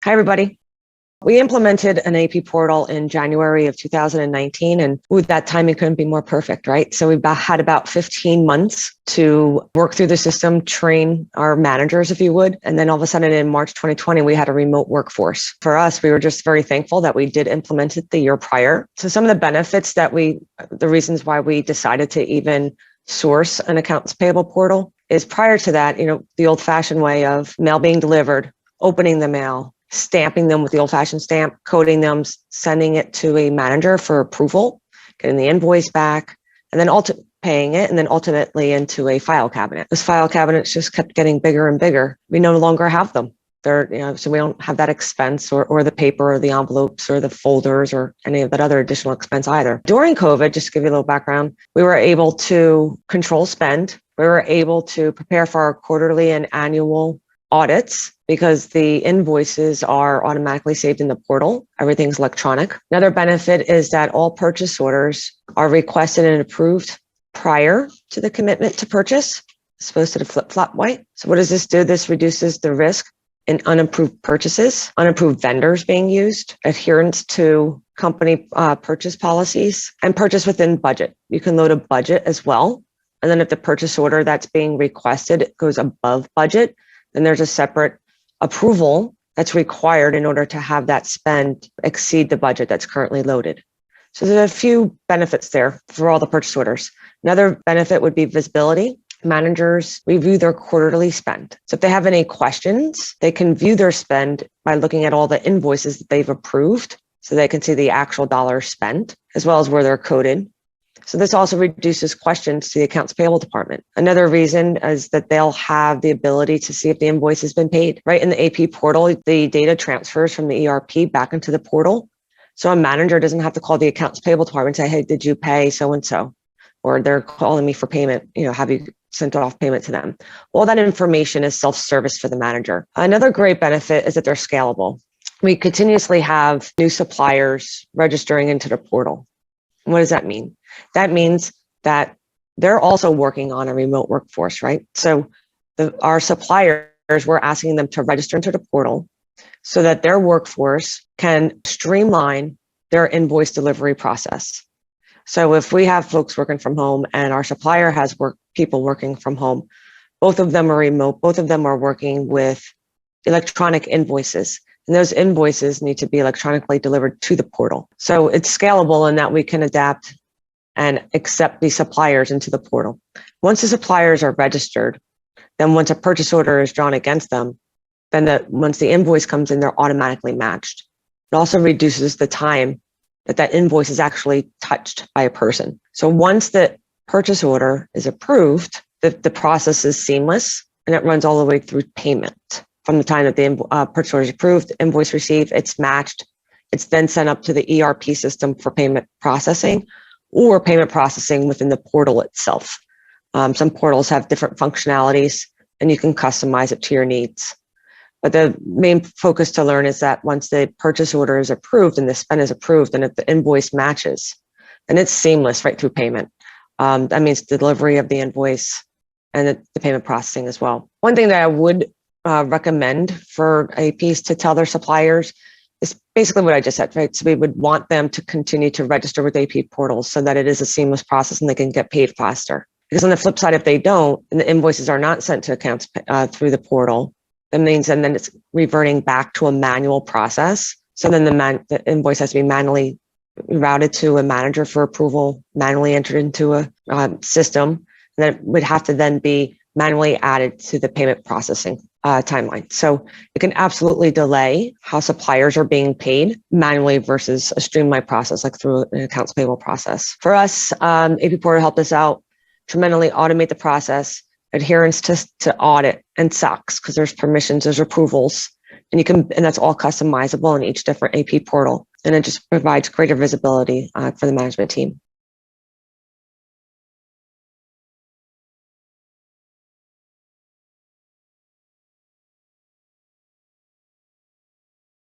Hi, everybody. We implemented an AP portal in January of 2019, and with that timing couldn't be more perfect, right? So we've had about 15 months to work through the system, train our managers, if you would. And then all of a sudden in March 2020, we had a remote workforce. For us, we were just very thankful that we did implement it the year prior. So some of the benefits the reasons why we decided to even source an accounts payable portal is prior to that, the old fashioned way of mail being delivered, opening the mail, stamping them with the old-fashioned stamp, coding them, sending it to a manager for approval, getting the invoice back, and then paying it, and then ultimately into a file cabinet. Those file cabinets just kept getting bigger and bigger. We no longer have them. So we don't have that expense or the paper or the envelopes or the folders or any of that other additional expense either. During COVID, just to give you a little background, we were able to control spend. We were able to prepare for our quarterly and annual audits because the invoices are automatically saved in the portal. Everything's electronic. Another benefit is that all purchase orders are requested and approved prior to the commitment to purchase, as opposed to the flip-flop way. So what does this do? This reduces the risk in unapproved purchases, unapproved vendors being used, adherence to company purchase policies, and purchase within budget. You can load a budget as well. And then if the purchase order that's being requested goes above budget, then there's a separate approval that's required in order to have that spend exceed the budget that's currently loaded. So there's a few benefits there for all the purchase orders. Another benefit would be visibility. Managers review their quarterly spend. So if they have any questions, they can view their spend by looking at all the invoices that they've approved, so they can see the actual dollars spent, as well as where they're coded. So this also reduces questions to the accounts payable department. Another reason is that they'll have the ability to see if the invoice has been paid. Right in the AP portal, the data transfers from the ERP back into the portal. So a manager doesn't have to call the accounts payable department and say, hey, did you pay so-and-so? Or they're calling me for payment, have you sent off payment to them? All that information is self-service for the manager. Another great benefit is that they're scalable. We continuously have new suppliers registering into the portal. What does that mean? That means that they're also working on a remote workforce, right? So our suppliers, we're asking them to register into the portal so that their workforce can streamline their invoice delivery process. So if we have folks working from home and our supplier has people working from home, both of them are remote, both of them are working with electronic invoices. And those invoices need to be electronically delivered to the portal. So it's scalable in that we can adapt and accept the suppliers into the portal. Once the suppliers are registered, then once a purchase order is drawn against them, then once the invoice comes in, they're automatically matched. It also reduces the time that invoice is actually touched by a person. So once the purchase order is approved, the process is seamless and it runs all the way through payment. From the time that the purchase order is approved, invoice received, it's matched. It's then sent up to the ERP system for payment processing or payment processing within the portal itself. Some portals have different functionalities and you can customize it to your needs. But the main focus to learn is that once the purchase order is approved and the spend is approved and if the invoice matches, then it's seamless right through payment. That means the delivery of the invoice and the payment processing as well. One thing that I would recommend for APs to tell their suppliers is basically what I just said, right? So we would want them to continue to register with AP portals so that it is a seamless process and they can get paid faster. Because on the flip side, if they don't, and the invoices are not sent to accounts through the portal, that means then it's reverting back to a manual process. So then the invoice has to be manually routed to a manager for approval, manually entered into a system, and then it would have to then be manually added to the payment processing timeline. So it can absolutely delay how suppliers are being paid manually versus a streamlined process like through an accounts payable process. For us, AP Portal helped us out tremendously automate the process, adherence to audit and SOX because there's permissions, there's approvals, and that's all customizable in each different AP portal. And it just provides greater visibility for the management team.